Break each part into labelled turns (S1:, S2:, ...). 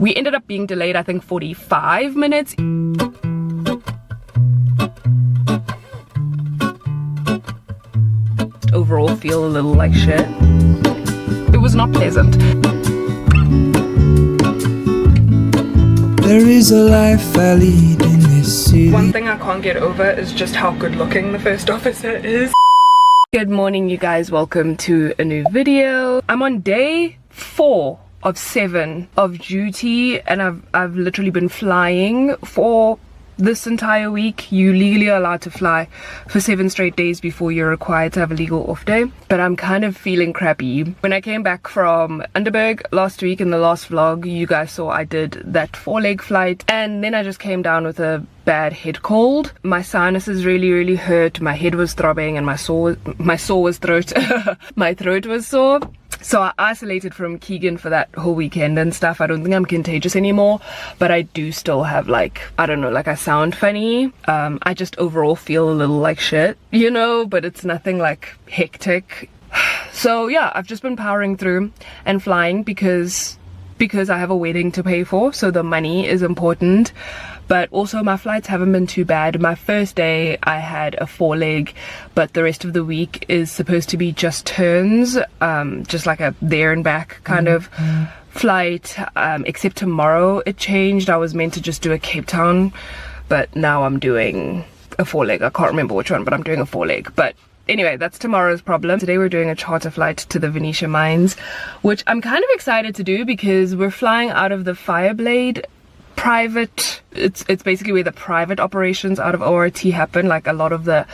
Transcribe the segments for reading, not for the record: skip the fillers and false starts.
S1: We ended up being delayed, I think, 45 minutes. Overall feel a little like shit. It was not pleasant.
S2: There is a life I lead in this city.
S1: One thing I can't get over is just how good looking the first officer is. Good morning, you guys. Welcome to a new video. I'm on day 4 of 7 of duty, and I've literally been flying for this entire week. You legally are allowed to fly for 7 straight days before you're required to have a legal off day, but I'm kind of feeling crappy. When I came back from Underberg last week in the last vlog, you guys saw I did that 4-leg flight, and then I just came down with a bad head cold. My sinuses really hurt, my head was throbbing, and my throat my throat was sore. So I isolated from Keegan for that whole weekend and stuff. I don't think I'm contagious anymore, but I do still have, like, I don't know, like, I sound funny. I just overall feel a little like shit, you know, but it's nothing like hectic. So yeah, I've just been powering through and flying because I have a wedding to pay for, so the money is important. But also my flights haven't been too bad. My first day I had a 4-leg, but the rest of the week is supposed to be just turns, just like a there and back kind of flight, except tomorrow it changed. I was meant to just do a Cape Town, but now I'm doing a 4-leg. I can't remember which one, but I'm doing a 4-leg. But anyway, that's tomorrow's problem. Today we're doing a charter flight to the Venetia mines, which I'm kind of excited to do because we're flying out of the Fireblade private, it's basically where the private operations out of ORT happen. Like, a lot of the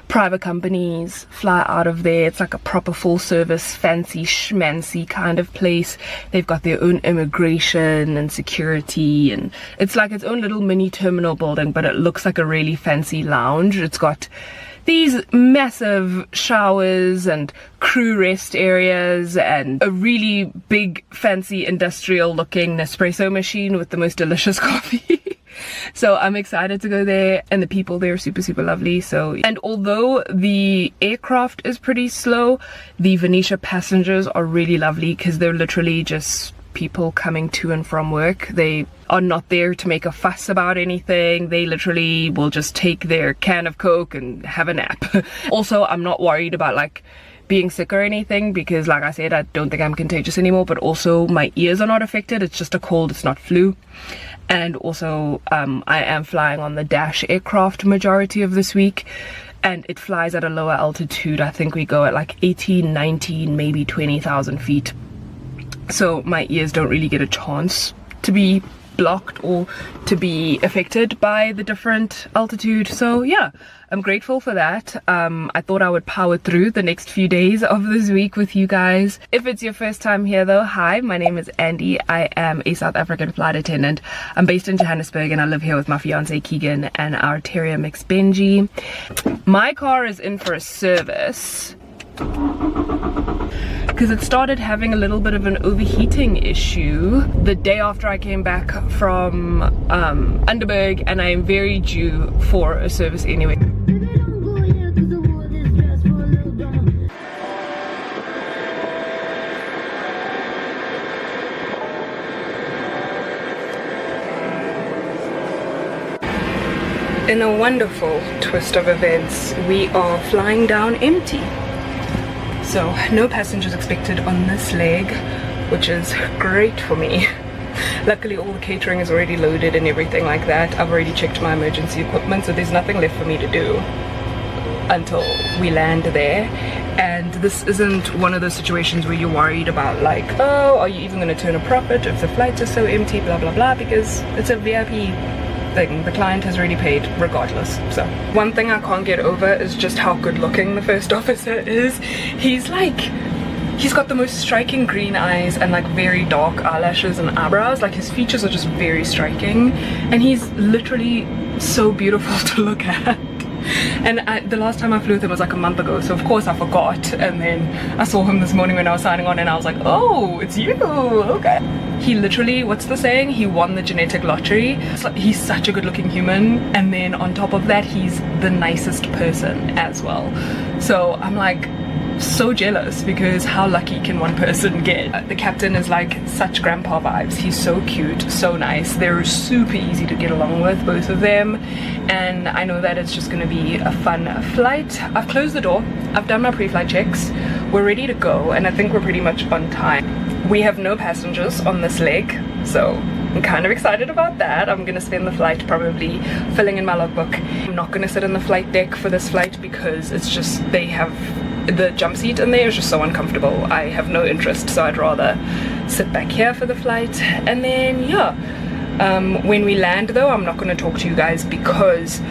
S1: private companies fly out of there. It's like a proper full service fancy schmancy kind of place. They've got their own immigration and security, and it's like its own little mini terminal building, but it looks like a really fancy lounge. It's got these massive showers and crew rest areas and a really big fancy industrial looking Nespresso machine with the most delicious coffee. So I'm excited to go there, and the people there are super lovely. So, and although the aircraft is pretty slow, the Venetia passengers are really lovely because they're literally just people coming to and from work. They are not there to make a fuss about anything. They literally will just take their can of Coke and have a nap. Also, I'm not worried about like being sick or anything because, like I said, I don't think I'm contagious anymore, but also my ears are not affected. It's just a cold, it's not flu. And also I am flying on the Dash aircraft majority of this week, and it flies at a lower altitude. I think we go at like 18, 19, maybe 20,000 feet. So my ears don't really get a chance to be blocked or to be affected by the different altitude. So yeah, I'm grateful for that. I thought I would power through the next few days of this week with you guys. If it's your first time here though, hi, my name is Andy. I am a South African flight attendant. I'm based in Johannesburg, and I live here with my fiance Keegan and our terrier mix Benji. My car is in for a service because it started having a little bit of an overheating issue the day after I came back from Underberg, and I am very due for a service anyway. In a wonderful twist of events, we are flying down empty. So no passengers expected on this leg, which is great for me. Luckily all the catering is already loaded and everything like that. I've already checked my emergency equipment, so there's nothing left for me to do until we land there. And this isn't one of those situations where you're worried about like, oh, are you even going to turn a profit if the flights are so empty, blah blah blah, because it's a VIP thing. The client has already paid regardless. So one thing I can't get over is just how good looking the first officer is. He's got the most striking green eyes and like very dark eyelashes and eyebrows. Like, his features are just very striking, and he's literally so beautiful to look at. And the last time I flew with him was like a month ago, so of course I forgot, and then I saw him this morning when I was signing on, and I was like, oh, it's you, okay. He literally, what's the saying, he won the genetic lottery. He's such a good looking human, and then on top of that he's the nicest person as well. So I'm like, so jealous because how lucky can one person get? The captain is like such grandpa vibes. He's so cute, so nice. They're super easy to get along with, both of them, and I know that it's just going to be a fun flight. I've closed the door, I've done my pre-flight checks, we're ready to go, and I think we're pretty much on time. We have no passengers on this leg, so I'm kind of excited about that. I'm gonna spend the flight probably filling in my logbook. I'm not gonna sit in the flight deck for this flight because it's just, they have the jump seat in there is just so uncomfortable. I have no interest, so I'd rather sit back here for the flight. And then yeah, when we land though, I'm not going to talk to you guys because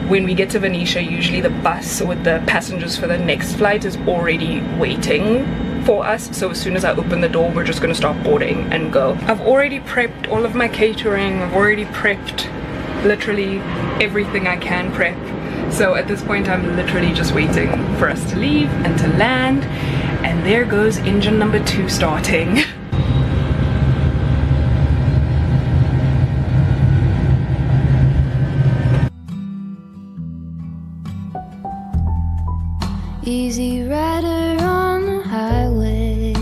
S1: when we get to Venetia, usually the bus with the passengers for the next flight is already waiting for us. So as soon as I open the door, we're just going to start boarding and go. I've already prepped all of my catering. I've already prepped literally everything I can prep. So at this point, I'm literally just waiting for us to leave and to land. And there goes engine number 2 starting.
S3: Easy rider on the highway,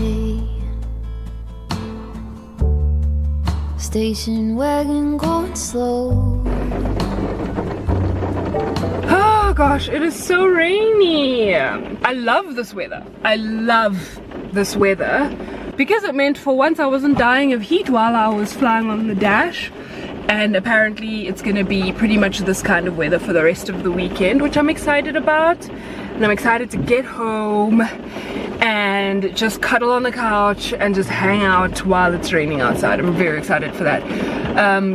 S3: station wagon going slow.
S1: Oh gosh, it is so rainy. I love this weather. I love this weather because it meant for once I wasn't dying of heat while I was flying on the dash. And apparently it's gonna be pretty much this kind of weather for the rest of the weekend, which I'm excited about. And I'm excited to get home and just cuddle on the couch and just hang out while it's raining outside. I'm very excited for that.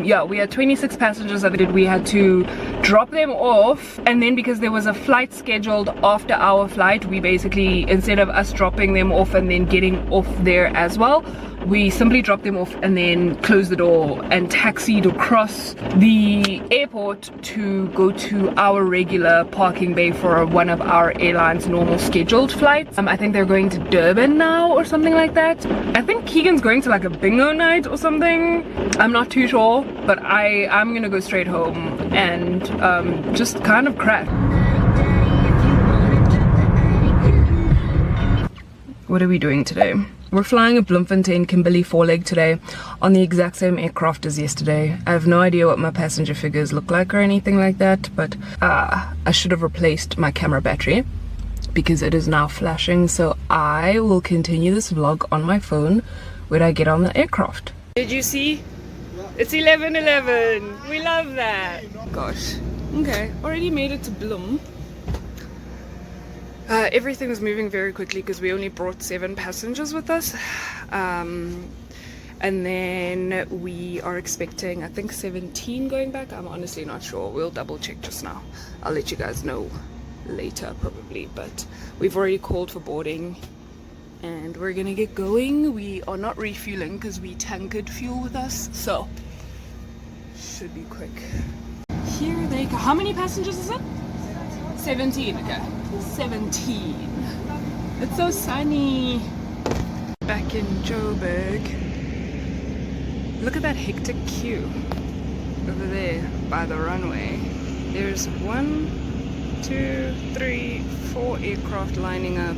S1: Yeah, we had 26 passengers that we had to drop them off, and then because there was a flight scheduled after our flight, we basically, instead of us dropping them off and then getting off there as well, we simply dropped them off and then closed the door and taxied across the airport to go to our regular parking bay for one of our airline's normal scheduled flights. I think they're going to Durban now or something like that. I think Keegan's going to like a bingo night or something. I'm not too sure, but I'm gonna go straight home and just kind of crash. What are we doing today? We're flying a Bloemfontein Kimberley 4-leg today on the exact same aircraft as yesterday. I have no idea what my passenger figures look like or anything like that, but I should have replaced my camera battery because it is now flashing, so I will continue this vlog on my phone when I get on the aircraft. Did you see? It's 11:11. We love that. Gosh. Okay, already made it to Bloem. Everything was moving very quickly because we only brought 7 passengers with us, and then we are expecting I think 17 going back. I'm honestly not sure. We'll double check just now. I'll let you guys know later probably, but we've already called for boarding and we're gonna get going. We are not refueling because we tanked fuel with us, so should be quick. Here they go. How many passengers is it? 17. Okay, 17. It's so sunny. Back in Joburg. Look at that hectic queue over there by the runway. There's 1, 2, 3, 4 aircraft lining up.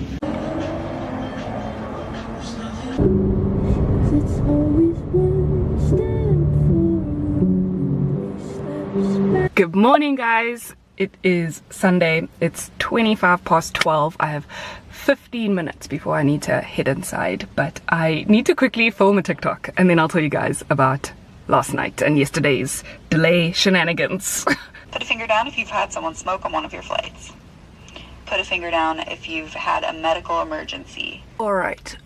S1: Good morning, guys. It is Sunday. It's 12:25. I have 15 minutes before I need to head inside, but I need to quickly film a TikTok and then I'll tell you guys about last night and yesterday's delay shenanigans.
S4: Put a finger down if you've had someone smoke on one of your flights. Put a finger down if you've had a medical emergency.
S1: Alright,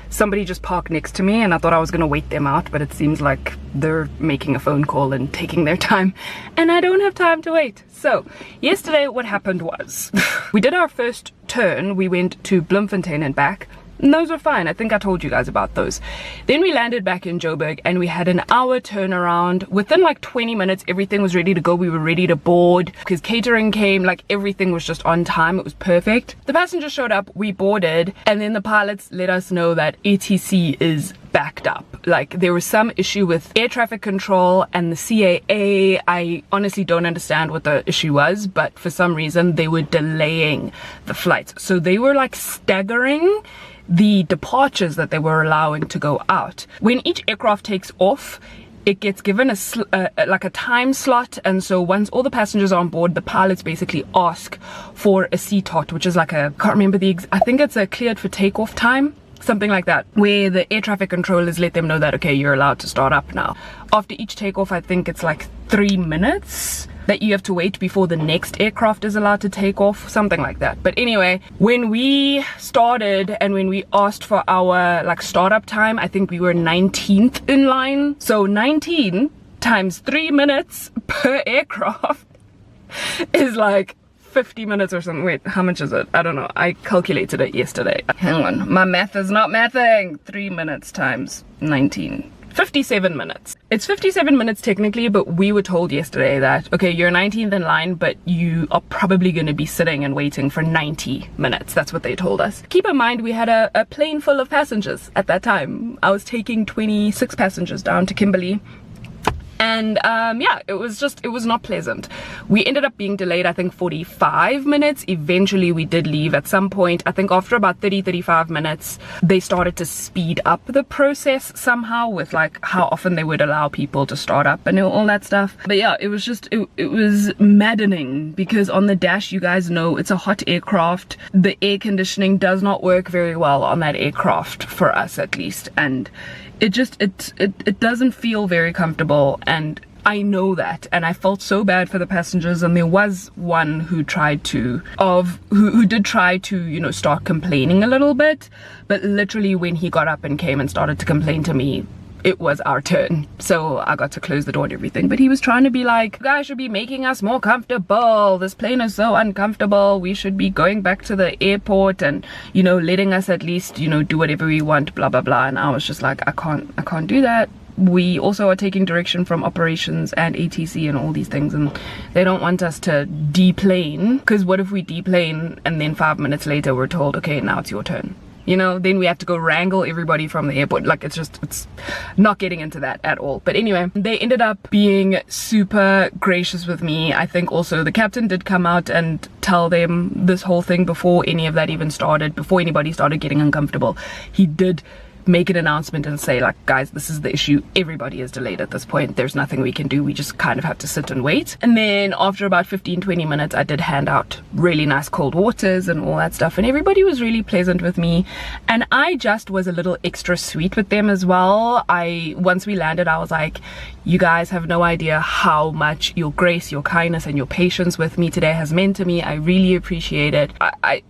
S1: somebody just parked next to me and I thought I was gonna wait them out, but it seems like they're making a phone call and taking their time and I don't have time to wait. So yesterday what happened was we did our first turn. We went to Bloemfontein and back. And those were fine. I think I told you guys about those. Then we landed back in Joburg and we had an hour turnaround. Within like 20 minutes, everything was ready to go. We were ready to board because catering came, like everything was just on time. It was perfect. The passengers showed up, we boarded, and then the pilots let us know that ATC is backed up. Like, there was some issue with air traffic control and the CAA. I honestly don't understand what the issue was, but for some reason they were delaying the flights. So they were like staggering the departures that they were allowing to go out. When each aircraft takes off, it gets given like a time slot, and so once all the passengers are on board, the pilots basically ask for a CTOT, which is like a, can't remember I think it's a cleared for takeoff time, something like that, where the air traffic controllers let them know that, okay, you're allowed to start up now. After each takeoff, I think it's like 3 minutes that you have to wait before the next aircraft is allowed to take off, something like that. But anyway, when we started and when we asked for our like startup time, I think we were 19th in line. So 19 times 3 minutes per aircraft is like 50 minutes or something. Wait, how much is it? I don't know. I calculated it yesterday. Hang on, my math is not mathing. 3 minutes times 19. 57 minutes. It's 57 minutes technically, but we were told yesterday that, okay, you're 19th in line, but you are probably going to be sitting and waiting for 90 minutes. That's what they told us. Keep in mind, we had a plane full of passengers at that time. I was taking 26 passengers down to Kimberley. And yeah, it was not pleasant. We ended up being delayed, I think 45 minutes. Eventually we did leave at some point. I think after about 35 minutes, they started to speed up the process somehow with like how often they would allow people to start up and all that stuff. But yeah, it was just, it was maddening because on the dash, you guys know it's a hot aircraft. The air conditioning does not work very well on that aircraft, for us at least. And it doesn't feel very comfortable, and I know that, and I felt so bad for the passengers. And there was one who did try to, you know, start complaining a little bit, but literally when he got up and came and started to complain to me, it was our turn. So I got to close the door and everything, but he was trying to be like, you guys should be making us more comfortable. This plane is so uncomfortable. We should be going back to the airport and, you know, letting us at least, you know, do whatever we want, blah blah blah. And I was just like, I can't do that. We also are taking direction from operations and ATC and all these things, and they don't want us to deplane, because what if we deplane and then 5 minutes later we're told, okay, now it's your turn? You know, then we have to go wrangle everybody from the airport. Like, it's not getting into that at all. But anyway, they ended up being super gracious with me. I think also the captain did come out and tell them this whole thing before any of that even started, before anybody started getting uncomfortable. He did make an announcement and say, like, guys, this is the issue, everybody is delayed at this point, there's nothing we can do, we just kind of have to sit and wait. And then after about 15-20 minutes, I did hand out really nice cold waters and all that stuff, and everybody was really pleasant with me, and I just was a little extra sweet with them as well. Once we landed, I was like, you guys have no idea how much your grace, your kindness, and your patience with me today has meant to me. I really appreciate it.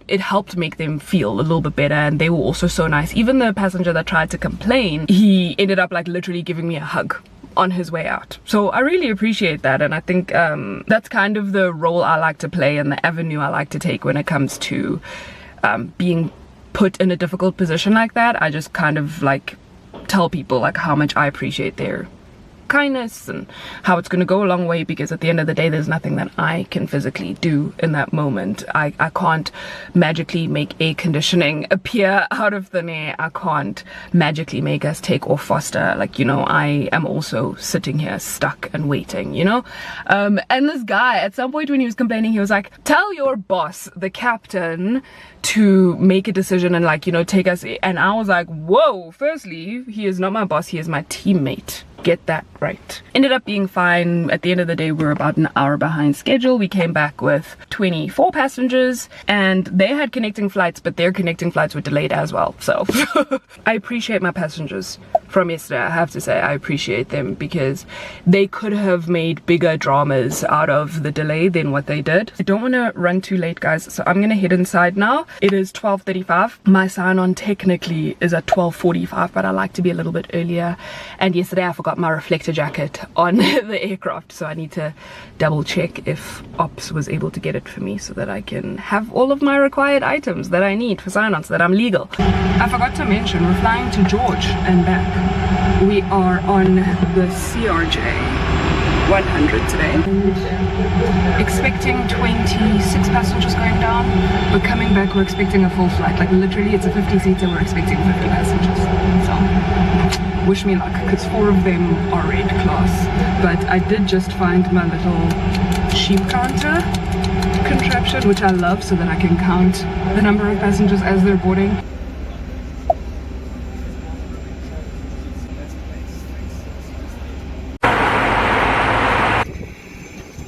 S1: It helped make them feel a little bit better, and they were also so nice. Even the passenger that tried to complain, he ended up like literally giving me a hug on his way out. So I really appreciate that, and I think that's kind of the role I like to play and the avenue I like to take when it comes to being put in a difficult position like that. I just kind of like tell people like how much I appreciate their kindness and how it's going to go a long way, because at the end of the day, there's nothing that I can physically do in that moment. I can't magically make air conditioning appear out of thin air. I can't magically make us take off faster. Like, you know, I am also sitting here stuck and waiting, you know. And this guy, at some point when he was complaining, he was like, tell your boss, the captain, to make a decision and, like, you know, take us. And I was like, whoa, firstly, he is not my boss, he is my teammate. Get that right. Ended up being fine. At the end of the day, we were about an hour behind schedule. We came back with 24 passengers, and they had connecting flights, but their connecting flights were delayed as well. So I appreciate my passengers from yesterday. I have to say, I appreciate them, because they could have made bigger dramas out of the delay than what they did. I don't want to run too late, guys, so I'm gonna head inside now. It is 12:35. My sign-on technically is at 12:45, but I like to be a little bit earlier, and yesterday I forgot my reflector jacket on the aircraft, so I need to double check if Ops was able to get it for me so that I can have all of my required items that I need for sign-on so that I'm legal. I forgot to mention, we're flying to George and back. We are on the CRJ 100 today. Expecting 26 passengers going down, but coming back we're expecting a full flight. Like literally it's a 50-seater, we're expecting 50 passengers. So wish me luck, because 4 of them are red class. But I did just find my little sheep counter contraption, which I love, so that I can count the number of passengers as they're boarding.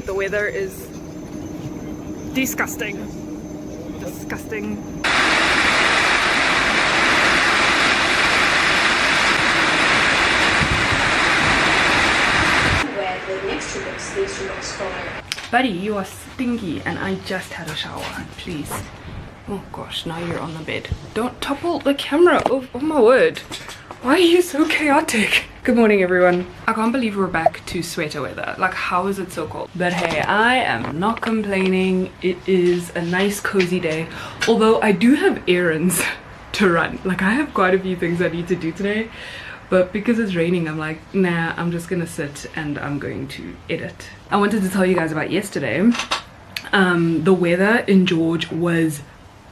S1: The weather is disgusting. Disgusting.
S5: Where the next two books, these two books follow.
S1: Buddy, you are stinky and I just had a shower. Please. Oh gosh, now you're on the bed. Don't topple the camera. Oh my word. Why are you so chaotic? Good morning, everyone. I can't believe we're back to sweater weather. Like, how is it so cold? But hey, I am not complaining. It is a nice cozy day. Although I do have errands to run. Like, I have quite a few things I need to do today. But because it's raining, I'm like, nah, I'm just gonna sit and I'm going to edit. I wanted to tell you guys about yesterday. The weather in George was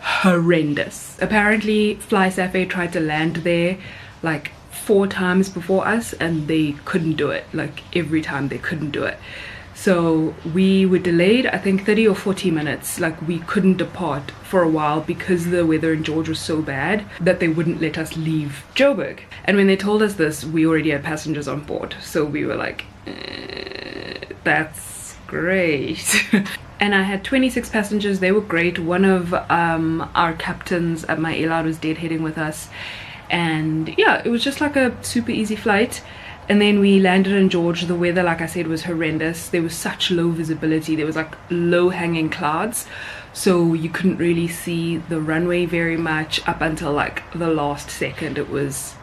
S1: horrendous. Apparently, Cloudsurfer tried to land there like 4 times before us and they couldn't do it. Like every time they couldn't do it. So we were delayed, I think 30 or 40 minutes. Like we couldn't depart for a while because the weather in George was so bad that they wouldn't let us leave Joburg. And when they told us this, we already had passengers on board. So we were like, that's great. And I had 26 passengers. They were great. One of our captains at my airline was deadheading with us. And yeah, it was just like a super easy flight. And then we landed in George. The weather, like I said, was horrendous. There was such low visibility. There was like low hanging clouds, so you couldn't really see the runway very much up until like the last second. It was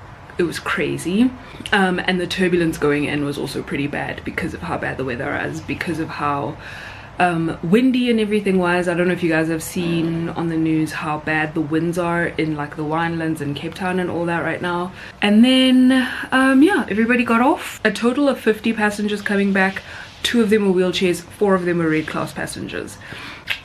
S1: crazy. And the turbulence going in was also pretty bad because of how bad the weather is, because of how windy and everything was. I don't know if you guys have seen on the news how bad the winds are in like the Winelands and Cape Town and all that right now. And then yeah, everybody got off. A total of 50 passengers coming back. 2 of them were wheelchairs, 4 of them were red class passengers.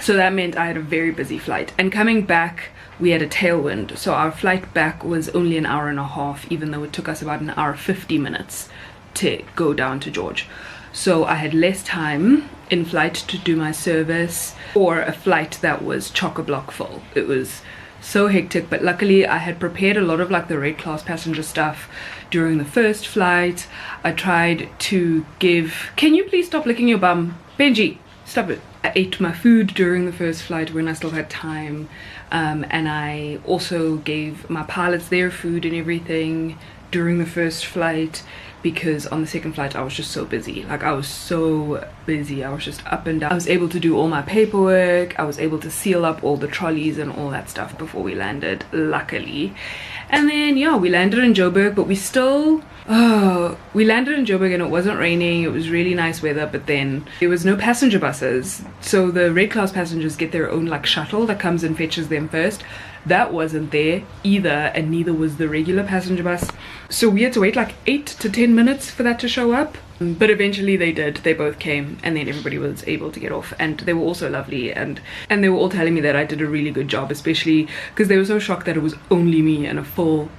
S1: So that meant I had a very busy flight. And coming back, we had a tailwind, so our flight back was only an hour and a half, even though it took us about an hour 50 minutes to go down to George. So I had less time in flight to do my service for a flight that was chock-a-block full. It was so hectic, but luckily I had prepared a lot of like the red class passenger stuff during the first flight. I tried to give... Can you please stop licking your bum? Benji, stop it. I ate my food during the first flight when I still had time, and I also gave my pilots their food and everything during the first flight, because on the second flight I was just so busy. Like I was so busy, I was just up and down. I was able to do all my paperwork, I was able to seal up all the trolleys and all that stuff before we landed, luckily. And then yeah, we landed in Joburg, but we still we landed in Joburg and it wasn't raining. It was really nice weather, but then there was no passenger buses, so the red class passengers get their own like shuttle that comes and fetches them first. That wasn't there either, and neither was the regular passenger bus. So we had to wait like 8 to 10 minutes for that to show up. But eventually they did. They both came, and then everybody was able to get off. And they were also lovely, and they were all telling me that I did a really good job, especially because they were so shocked that it was only me and a full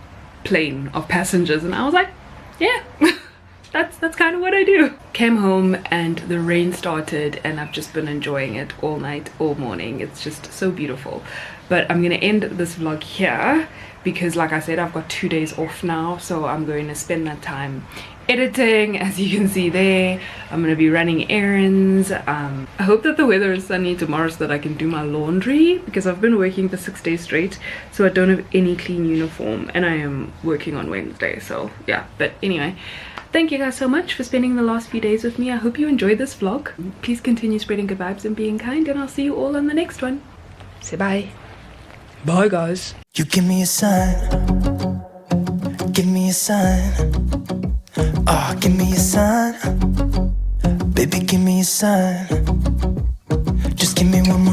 S1: plane of passengers. And I was like, yeah, that's kind of what I do. Came home and the rain started, and I've just been enjoying it all night, all morning. It's just so beautiful. But I'm gonna end this vlog here because, like I said, I've got 2 days off now, so I'm going to spend that time editing, as you can see there. I'm gonna be running errands. I hope that the weather is sunny tomorrow so that I can do my laundry, because I've been working for 6 days straight, so I don't have any clean uniform, and I am working on Wednesday, so yeah. But anyway, thank you guys so much for spending the last few days with me. I hope you enjoyed this vlog. Please continue spreading good vibes and being kind, and I'll see you all on the next one. Say bye. Bye guys.
S2: You give me a sign. Give me a sign. Oh, give me a sign. Baby, give me a sign. Just give me one